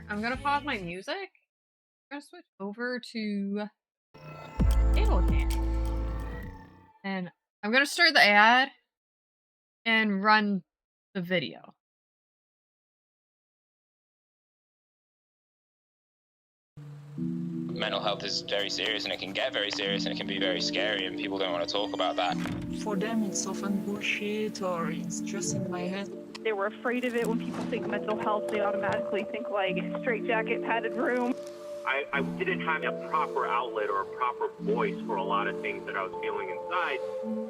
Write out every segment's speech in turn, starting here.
I'm gonna pause my music. I'm gonna switch over to Ableton. And I'm gonna start the ad and run the video. Mental health is very serious, and it can get very serious, and it can be very scary, and people don't want to talk about that. For them, it's often bullshit, or it's just in my head. They were afraid of it. When people think mental health, they automatically think like straitjacket, padded room. I didn't have a proper outlet or a proper voice for a lot of things that I was feeling inside.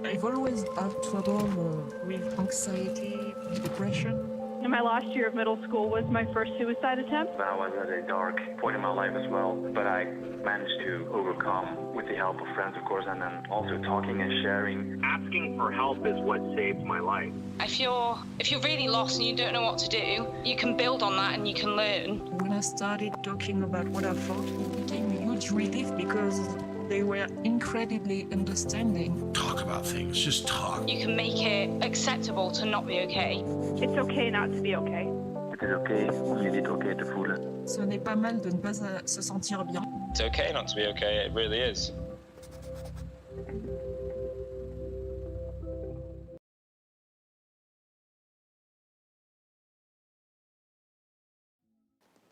I've always had trouble with anxiety, depression. In my last year of middle school was my first suicide attempt. I was at a dark point in my life as well, but I managed to overcome with the help of friends, of course, and then also talking and sharing. Asking for help is what saved my life. If you're really lost and you don't know what to do, you can build on that and you can learn. When I started talking about what I felt, it became a huge relief because they were incredibly understanding. Talk about things, just talk. You can make it acceptable to not be okay. It's okay not to be okay. Het is oké om je niet oké te voelen. Ce n'est pas mal de ne pas se sentir bien. It's okay not to be okay, it really is.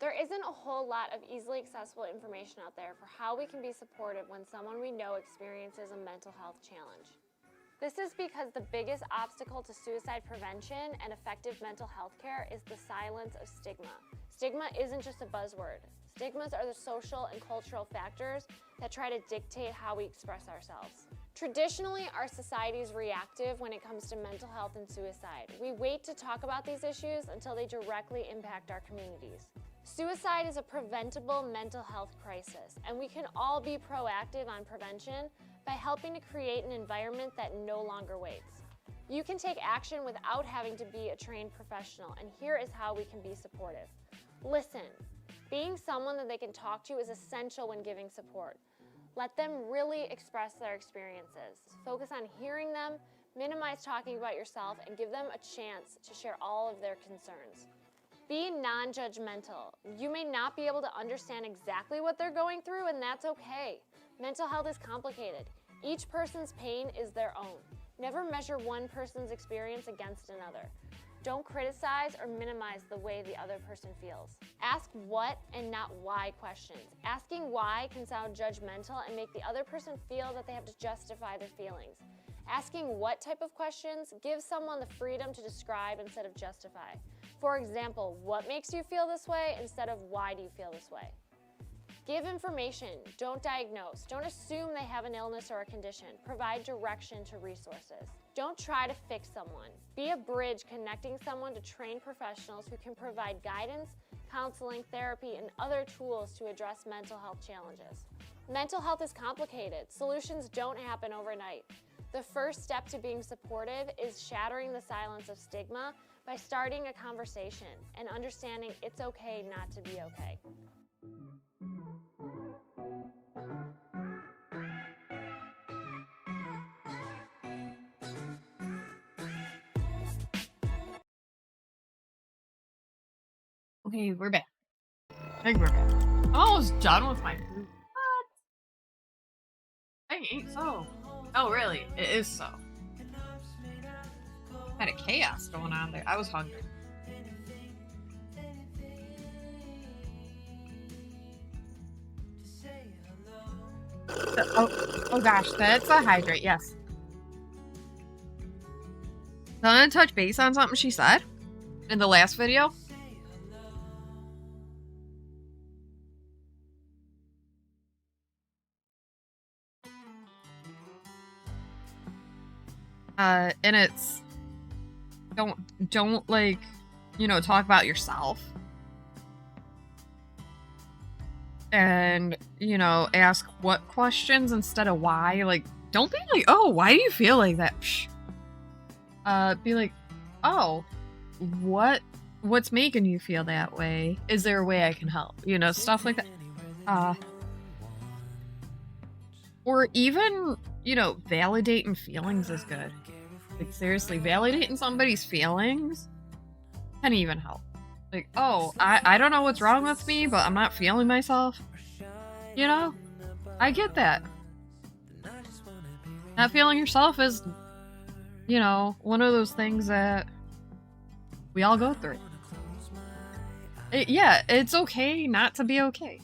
There isn't a whole lot of easily accessible information out there for how we can be supportive when someone we know experiences a mental health challenge. This is because the biggest obstacle to suicide prevention and effective mental health care is the silence of stigma. Stigma isn't just a buzzword. Stigmas are the social and cultural factors that try to dictate how we express ourselves. Traditionally, our society is reactive when it comes to mental health and suicide. We wait to talk about these issues until they directly impact our communities. Suicide is a preventable mental health crisis, and we can all be proactive on prevention by helping to create an environment that no longer waits. You can take action without having to be a trained professional, and here is how we can be supportive. Listen. Being someone that they can talk to is essential when giving support. Let them really express their experiences. Focus on hearing them, minimize talking about yourself, and give them a chance to share all of their concerns. Be non-judgmental. You may not be able to understand exactly what they're going through, and that's okay. Mental health is complicated. Each person's pain is their own. Never measure one person's experience against another. Don't criticize or minimize the way the other person feels. Ask what and not why questions. Asking why can sound judgmental and make the other person feel that they have to justify their feelings. Asking what type of questions gives someone the freedom to describe instead of justify. For example, what makes you feel this way instead of why do you feel this way? Give information, don't diagnose. Don't assume they have an illness or a condition. Provide direction to resources. Don't try to fix someone. Be a bridge connecting someone to trained professionals who can provide guidance, counseling, therapy, and other tools to address mental health challenges. Mental health is complicated. Solutions don't happen overnight. The first step to being supportive is shattering the silence of stigma by starting a conversation and understanding it's okay not to be okay. Okay, we're back. I think we're back. I'm almost done with my food. What? I ain't so. Oh, really? It is so. Kind of chaos going on there. I was hungry. Oh gosh, that's a hydrate, yes. So I'm gonna touch base on something she said in the last video. And it's don't like, talk about yourself. And, ask what questions instead of why. Like, don't be like, oh, why do you feel like that? Psh. Be like, oh, what's making you feel that way? Is there a way I can help? Stuff like that. Or even, validating feelings is good. Like, seriously, validating somebody's feelings can even help. Like, oh, I don't know what's wrong with me, but I'm not feeling myself. You know? I get that. Not feeling yourself is, you know, one of those things that we all go through. Yeah, it's okay not to be okay.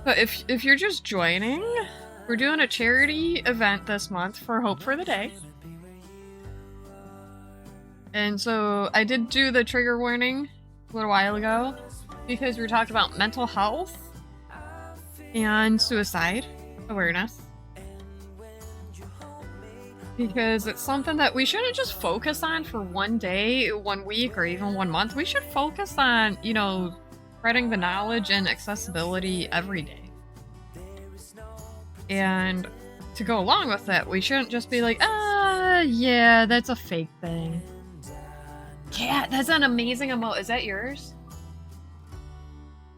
But if you're just joining, we're doing a charity event this month for Hope for the Day. And so I did do the trigger warning a little while ago because we were talking about mental health and suicide awareness. Because it's something that we shouldn't just focus on for one day, 1 week, or even 1 month. We should focus on, you know, spreading the knowledge and accessibility every day. And to go along with that, we shouldn't just be like, yeah, that's a fake thing. Yeah, that's an amazing emote. Is that yours?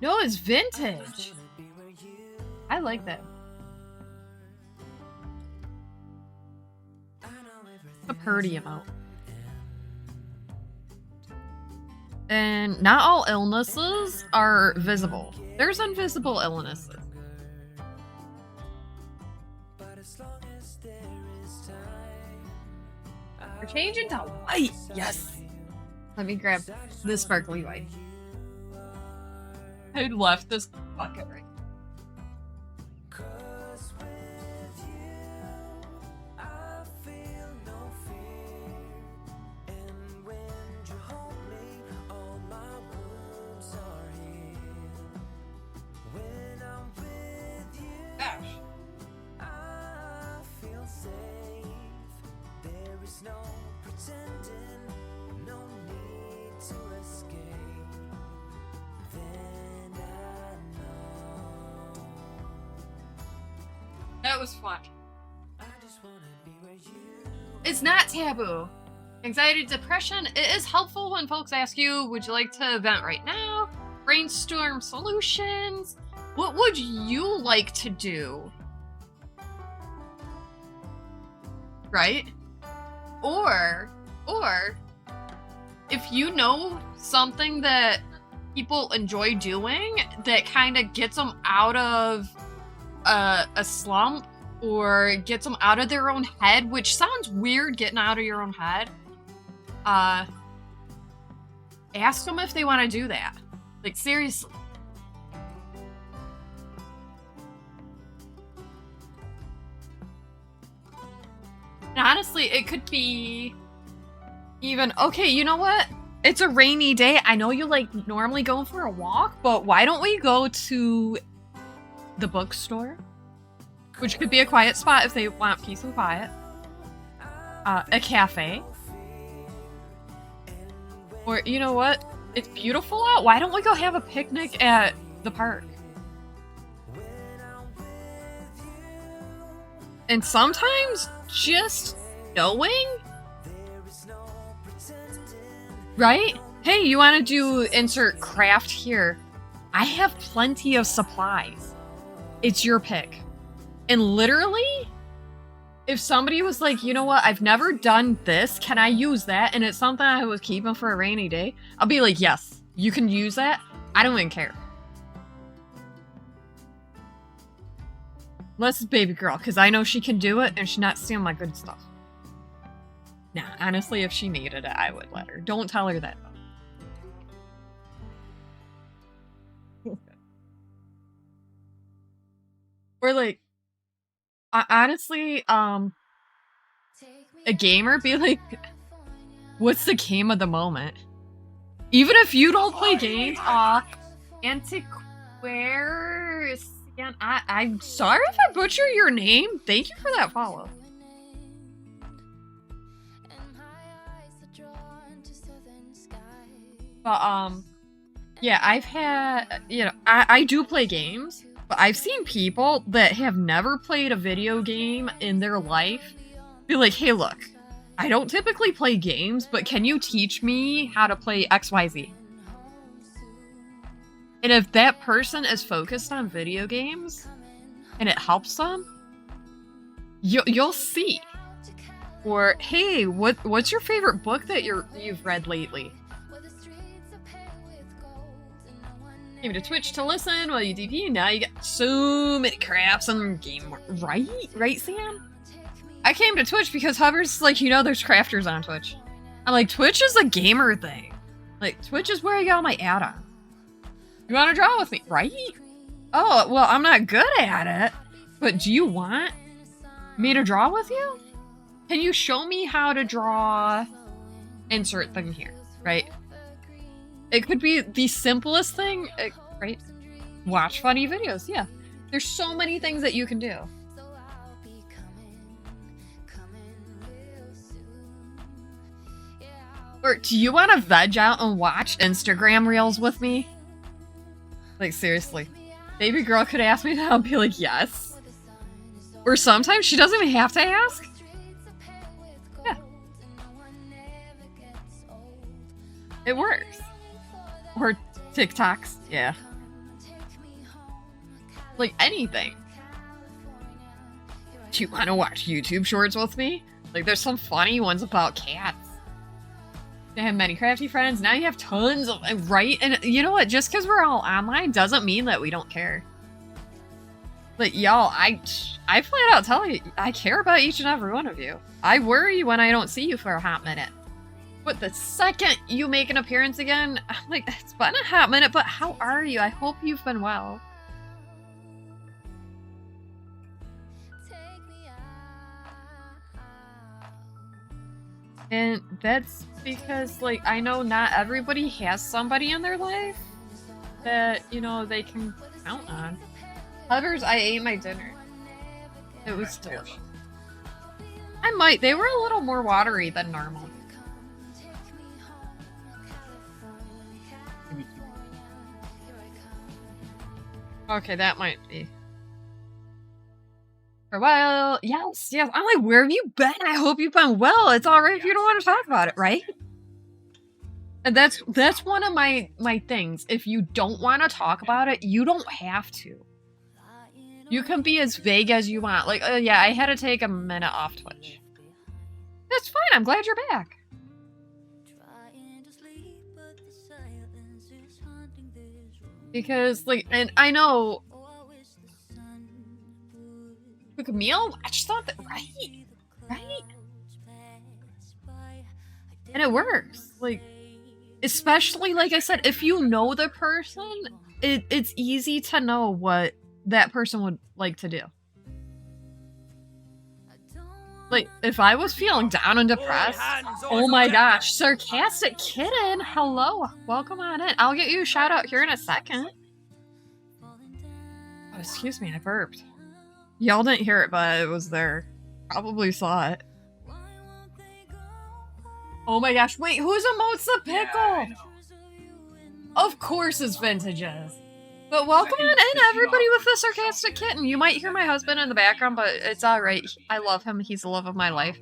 No, it's vintage. I like that. A purdy emote. And not all illnesses are visible. There's invisible illnesses. We're changing to white. Yes. Let me grab this sparkly white. I left this bucket right. That was fun. It's not taboo. Anxiety, depression, it is helpful when folks ask you, would you like to vent right now? Brainstorm solutions. What would you like to do? Right? Or if you know something that people enjoy doing that kind of gets them out of a slump or gets them out of their own head, which sounds weird, getting out of your own head, ask them if they want to do that. Like, seriously. And honestly, it could be even, okay, you know what? It's a rainy day. I know you like normally go for a walk, but why don't we go to the bookstore? Which could be a quiet spot if they want peace and quiet. A cafe. Or, you know what? It's beautiful out. Why don't we go have a picnic at the park? And sometimes just knowing, right? Hey, you want to do insert craft here? I have plenty of supplies. It's your pick. And literally, if somebody was like, you know what, I've never done this, can I use that? And it's something I was keeping for a rainy day, I'll be like, yes, you can use that. I don't even care. Unless it's baby girl, because I know she can do it and she's not stealing my good stuff. Nah, honestly, if she needed it, I would let her. Don't tell her that, though. Or like, honestly, a gamer be like, what's the game of the moment? Even if you don't play games, Antiquarius. I'm sorry if I butcher your name. Thank you for that follow. But, yeah, I've had, you know, I do play games, but I've seen people that have never played a video game in their life be like, hey, look, I don't typically play games, but can you teach me how to play XYZ? And if that person is focused on video games, and it helps them, you'll see. Or, hey, what's your favorite book that you've read lately? Came to Twitch to listen while you DP. Now you got so many crafts on game, right? Right, Sam? I came to Twitch because Hubbard's like, there's crafters on Twitch. I'm like, Twitch is a gamer thing. Like, Twitch is where I got my add-on. You want to draw with me, right? Oh, well, I'm not good at it, but do you want me to draw with you? Can you show me how to draw? Insert thing here, right? It could be the simplest thing, right? Watch funny videos, yeah. There's so many things that you can do. Or do you want to veg out and watch Instagram reels with me? Like, seriously. Baby girl could ask me that, I'll be like, yes. Or sometimes she doesn't even have to ask. Yeah. It works. Or TikToks, yeah. Like, anything. Do you want to watch YouTube shorts with me? Like, there's some funny ones about cats. I have many crafty friends. Now you have tons of, right? And you know what? Just because we're all online doesn't mean that we don't care. But y'all, I flat out tell you, I care about each and every one of you. I worry when I don't see you for a hot minute. But the second you make an appearance again, I'm like, it's been a hot minute, but how are you? I hope you've been well. And that's because, like, I know not everybody has somebody in their life that, they can count on. Others, I ate my dinner. It was delicious. They were a little more watery than normal. Okay, that might be. For a while, yes. I'm like, where have you been? I hope you've been well. It's alright if you don't want to talk about it, right? And that's one of my things. If you don't want to talk about it, you don't have to. You can be as vague as you want. Like, yeah, I had to take a minute off Twitch. That's fine. I'm glad you're back. Because, like, and I know. Cook a meal? I just thought that, right? And it works. Like, especially, like I said, if you know the person, it's easy to know what that person would like to do. Like, if I was feeling down and depressed, oh my gosh, Sarcastic Kitten, hello, welcome on in. I'll get you a shout out here in a second. Oh, excuse me, I burped. Y'all didn't hear it, but it was there. Probably saw it. Oh my gosh, wait, who's emotes the pickle? Of course it's Vintages. But welcome on in, everybody, with the Sarcastic Kitten. You might hear my husband in the background, but it's alright. I love him. He's the love of my life.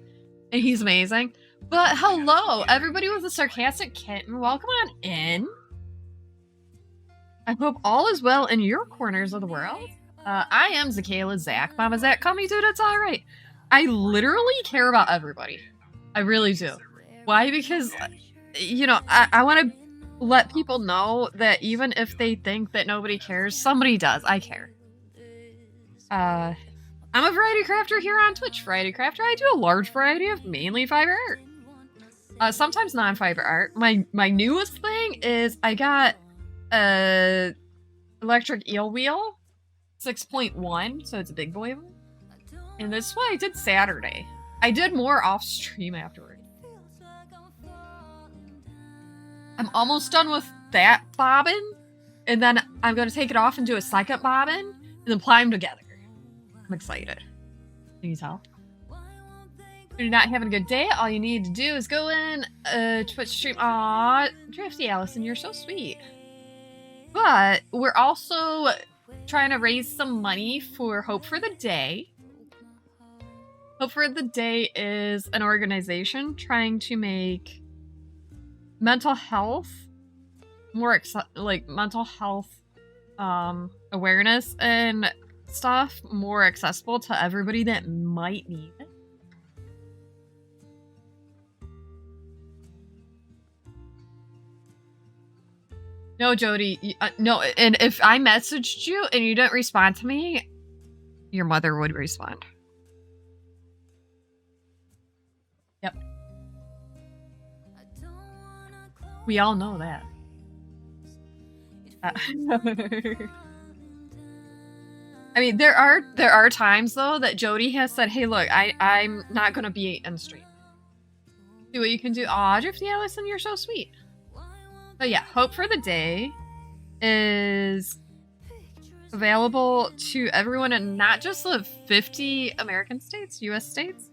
And he's amazing. But hello, everybody with the Sarcastic Kitten. Welcome on in. I hope all is well in your corners of the world. I am Zakayla Zach. Mama Zach, call me dude, it's alright. I literally care about everybody. I really do. Why? Because, I want to let people know that even if they think that nobody cares, somebody does. I care. I'm a variety crafter here on Twitch. Variety crafter. I do a large variety of mainly fiber art. Sometimes non-fiber art. My newest thing is I got a electric eel wheel, 6.1, so it's a big boy one. And this is what I did Saturday. I did more off stream afterward. I'm almost done with that bobbin, and then I'm going to take it off and do a second bobbin, and then ply them together. I'm excited. Can you tell? If you're not having a good day, all you need to do is go in Twitch stream. Aw, Drifty Allison, you're so sweet. But we're also trying to raise some money for Hope for the Day. Hope for the Day is an organization trying to make mental health more mental health awareness and stuff more accessible to everybody that might need it. No, Jody, no, and if I messaged you and you didn't respond to me, your mother would respond. Yep. We all know that. I mean, there are times though that Jody has said, "Hey, look, I'm not gonna be in stream. See what you can do." Aw, Drifty Allison, you're so sweet. But yeah, Hope for the Day is available to everyone in not just the 50 American states, US states,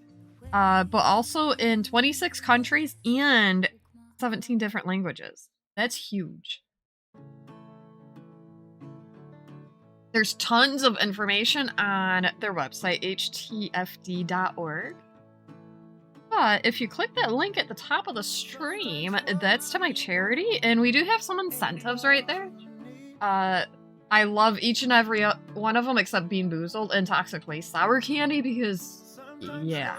but also in 26 countries and 17 different languages. That's huge. There's tons of information on their website, htfd.org. But if you click that link at the top of the stream, that's to my charity, and we do have some incentives right there. I love each and every one of them except Bean Boozled and Toxic Waste Sour Candy because, yeah.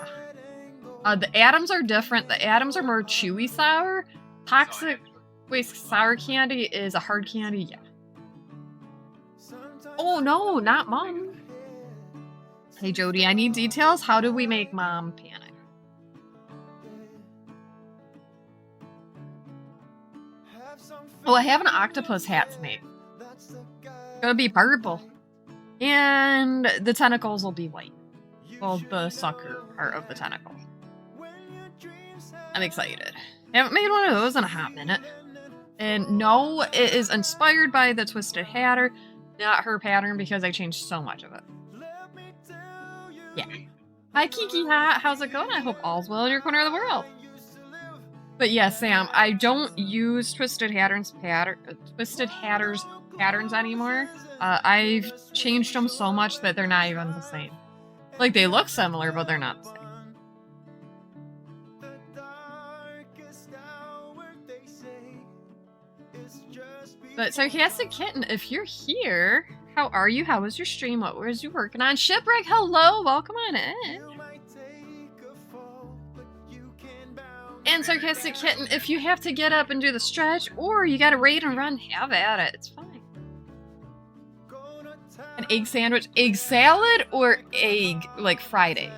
The atoms are different. The atoms are more chewy sour. Toxic Waste Sour Candy is a hard candy, yeah. Oh no, not Mom. Hey Jody, I need details. How do we make Mom panic? Oh, I have an octopus hat to make. It's gonna be purple. And the tentacles will be white. Well, the sucker part of the tentacle. I'm excited. Haven't made one of those in a hot minute. And no, it is inspired by the Twisted Hatter, not her pattern because I changed so much of it. Yeah. Hi Kiki Hat, how's it going? I hope all's well in your corner of the world. But yeah, Sam, I don't use Twisted Hatter's patterns anymore. I've changed them so much that they're not even the same. Like, they look similar, but they're not the same. But Sarcastic Kitten, if you're here, how are you? How was your stream? What was you working on? Shipwreck, hello! Welcome on in. And Sarcastic Kitten, if you have to get up and do the stretch, or you gotta raid and run, have at it. It's fine. An egg sandwich, egg salad, or egg, like, fried egg?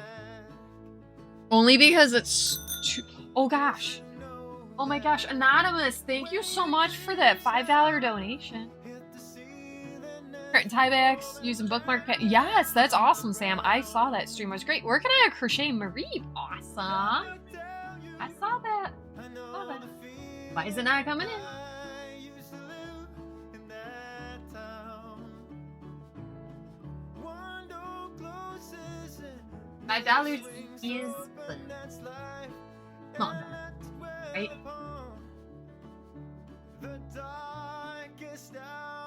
Only because it's too... Oh gosh. Oh my gosh, Anonymous, thank you so much for that $5 donation. Tiebacks, using bookmark pen. Yes, that's awesome, Sam. I saw that stream. It was great. Working on a crochet Marie. Awesome. I saw that. Why is it not coming in? $5 is not bad, right?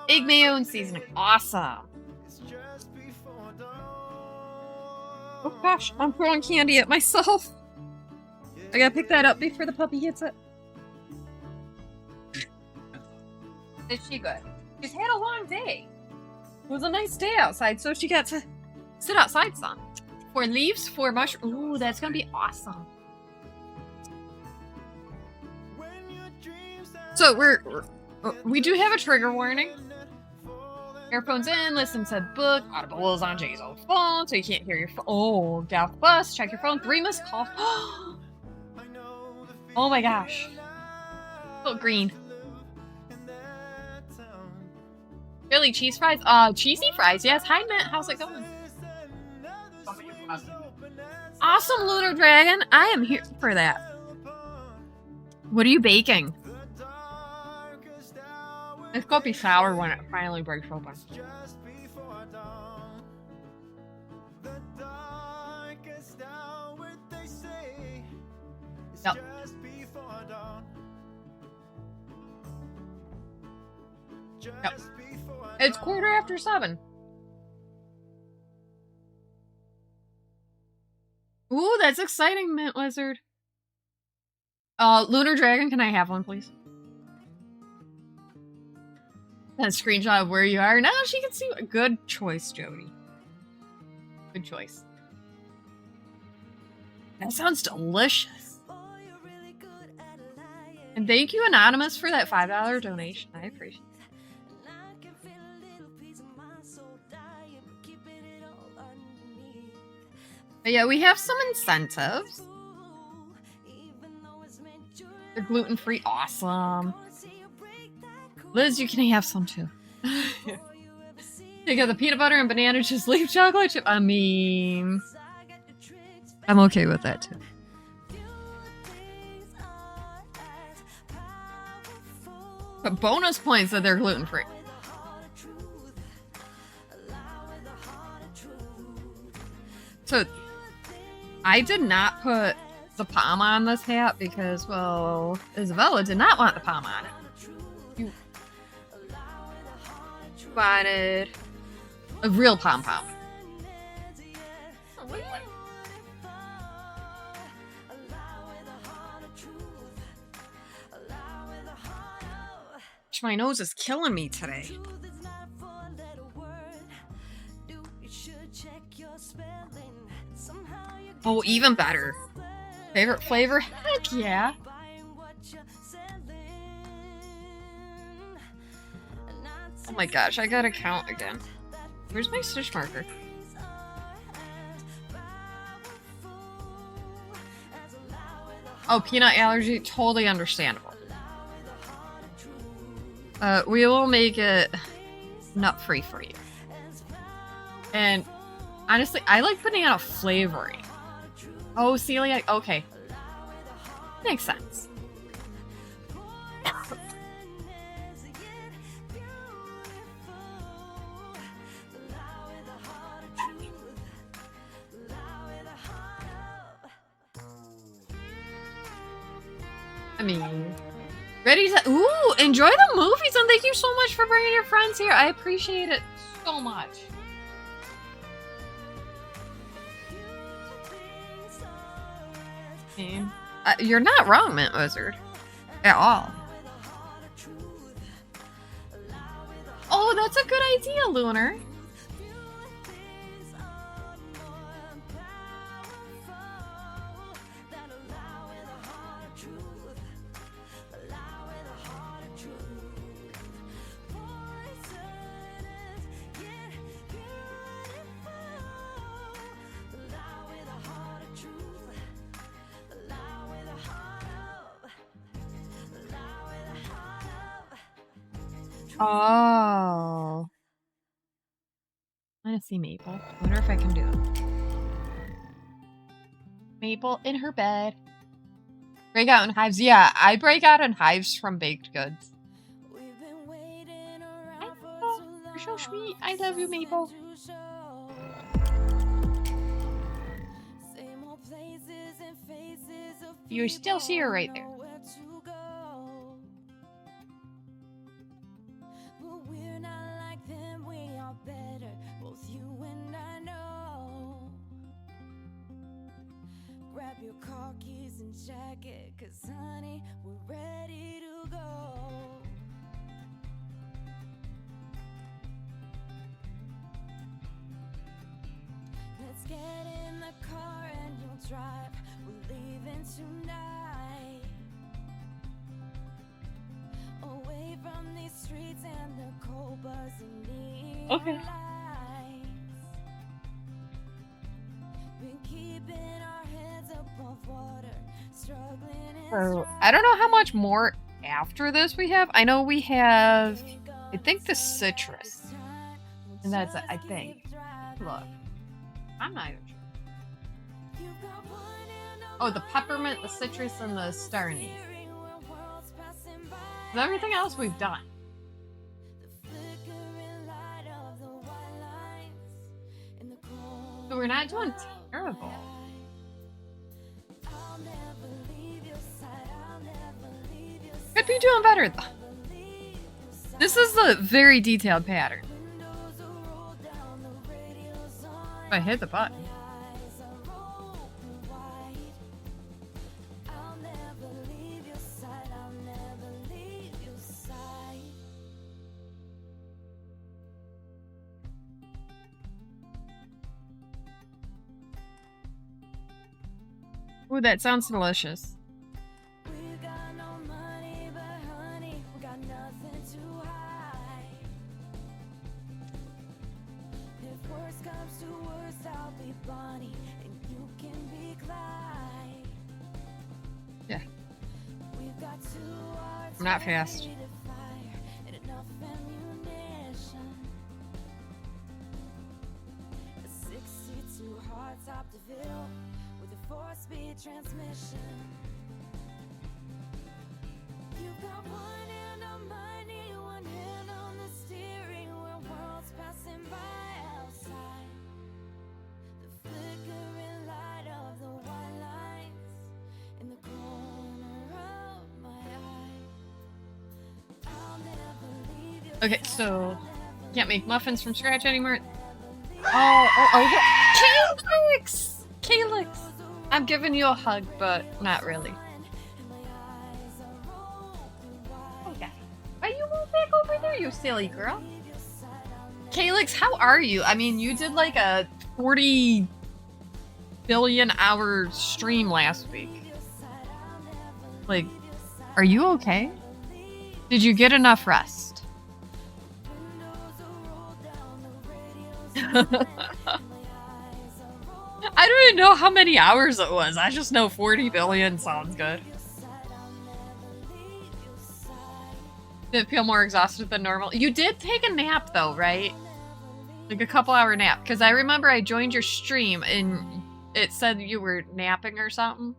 Egg mayo and seasoning. Awesome. Oh gosh, I'm throwing candy at myself. I gotta pick that up before the puppy hits it. Is she good? She's had a long day. It was a nice day outside, so she got to sit outside some. 4 leaves, 4 mushrooms. Ooh, that's gonna be awesome. So we do have a trigger warning. Earphones in, listen to book, Audible is on Jay's old phone, so you can't hear your phone. Oh, get off the bus, check your phone, 3 missed calls. Oh my gosh. Oh, green. Philly cheese fries? Cheesy fries, yes. Hi, Matt, how's it going? Awesome, Lunar Dragon. I am here for that. What are you baking? It's gonna be sour when it finally breaks open. Yep. Yep. It's 7:15. Ooh, that's exciting, Mint Lizard. Lunar Dragon, can I have one, please? That screenshot of where you are. Now she can see. Good choice, Jody. Good choice. That sounds delicious. And thank you, Anonymous, for that $5 donation. I appreciate it. But yeah, we have some incentives. They're gluten-free. Awesome. Liz, you can have some too. They got the peanut butter and banana just leaf chocolate chip. I mean, I'm okay with that too. But bonus points that they're gluten-free. So, I did not put the palm on this hat because, well, Isabella did not want the palm on it. You wanted a real pom-pom. My nose is killing me today. Oh, even better. Favorite flavor? Heck yeah. Oh my gosh, I gotta count again. Where's my stitch marker? Oh, peanut allergy, totally understandable. We will make it nut-free for you. And honestly, I like banana flavoring. Oh, celiac. Okay. Makes sense. I mean, ready to... Ooh, enjoy the movies, and thank you so much for bringing your friends here. I appreciate it so much. You're not wrong, Mint Wizard. At all. Oh, that's a good idea, Lunar. Oh. I want to see Maple. I wonder if I can do it. Maple in her bed. Break out in hives. Yeah, I break out in hives from baked goods. Hi, Maple. You're so sweet. I love you, Maple. You still see her right there. Grab your car keys and jacket, 'cause honey, we're ready to go. Let's get in the car and you'll drive. We're leaving tonight. Away from these streets and the cold buzzing neon Okay. lights. Been keeping our heads above water, struggling and So, I don't know how much more after this we have. I know we have, I think, the citrus. And that's it, I think. Look. I'm not even sure. Oh, the peppermint, the citrus, and the star anise. Everything else we've done. So we're not doing terrible. Could be doing better though. This is a very detailed pattern. If I hit the button. Ooh, that sounds delicious. We got no money, but honey, we got nothing to hide. If worse comes to worse, I'll be Bonnie and you can be Clyde. Yeah. We've got 2 hearts I'm not fast. ready to fire and enough ammunition. A 62 hardtop DeVille with a 4-speed transmission. You've got one hand on money, one hand on the steering wheel, worlds passing by outside. The flickering light of the white lines in the corner of my eye. I'll never leave you. Okay, so can't make muffins from scratch anymore. Oh, Calyx! Calyx! I'm giving you a hug, but not really. Okay. Are you all back over there, you silly girl? Calyx, how are you? I mean, you did like a 40 billion hour stream last week. Like, are you okay? Did you get enough rest? I don't even know how many hours it was. I just know 40 billion sounds good. Did it feel more exhausted than normal? You did take a nap though, right? Like a couple hour nap. Because I remember I joined your stream and it said you were napping or something.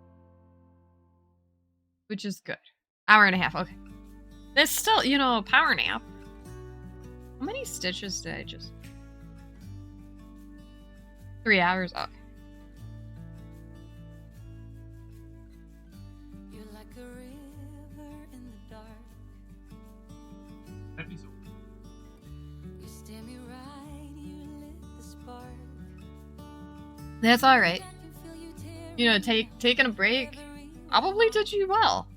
Which is good. Hour and a half, okay. That's still, you know, a power nap. How many stitches did I just... 3 hours? Okay. You're like a river in the dark. That'd be so. You steer me right, you lit the spark. That's alright. I can feel you tear You know, taking a break probably did you well.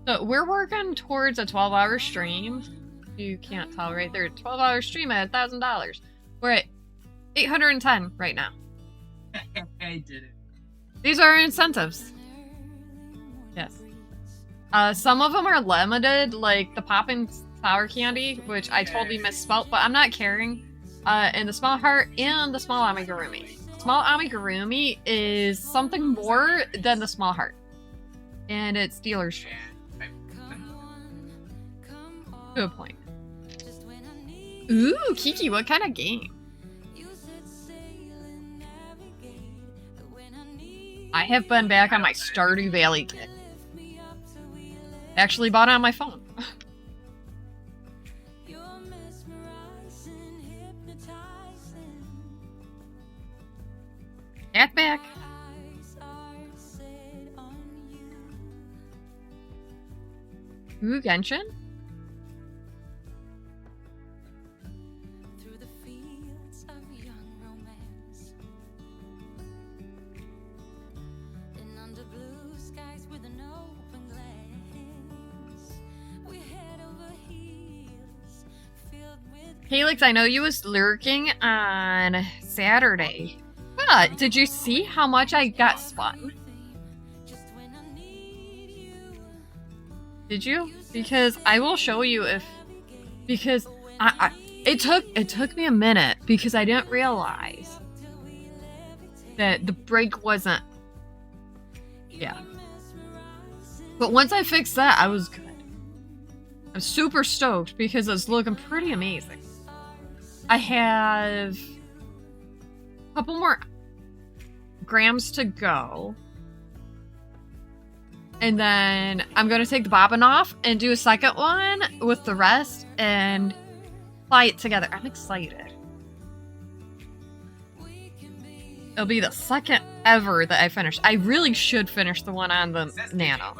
So we're working towards a 12-hour stream. You can't tell right there. 12-hour stream at $1,000. We're at 810 right now. I did it. These are incentives. Yes. Some of them are limited, like the Poppin' Sour Candy, which I totally misspelled, but I'm not caring. And the small heart and the small amigurumi. Small amigurumi is something more than the small heart. And it's dealer's choice. To a point. Ooh, Kiki, what kind of game? I have been back on my Stardew Valley kit. Actually bought it on my phone. Back. Ooh, Genshin? through the fields of young romance. And under blue skies with an open glance, we head over heels filled with Calyx, I know you was lurking on Saturday. But did you see how much I got spun? just when I need you. Did you? Because I will show you if... Because it took me a minute because I didn't realize that the break wasn't... Yeah. But once I fixed that, I was good. I'm super stoked because it's looking pretty amazing. I have a couple more grams to go. And then I'm going to take the bobbin off and do a second one with the rest and fly it together. I'm excited. It'll be the second ever that I finished. I really should finish the one on the Nano.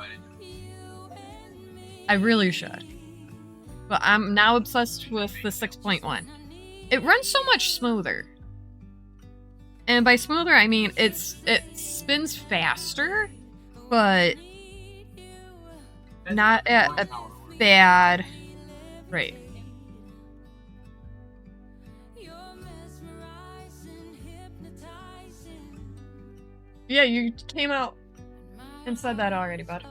I really should. But I'm now obsessed with the 6.1. It runs so much smoother. And by smoother, I mean it spins faster, but not at a bad rate. Yeah, you came out and said that already, bud.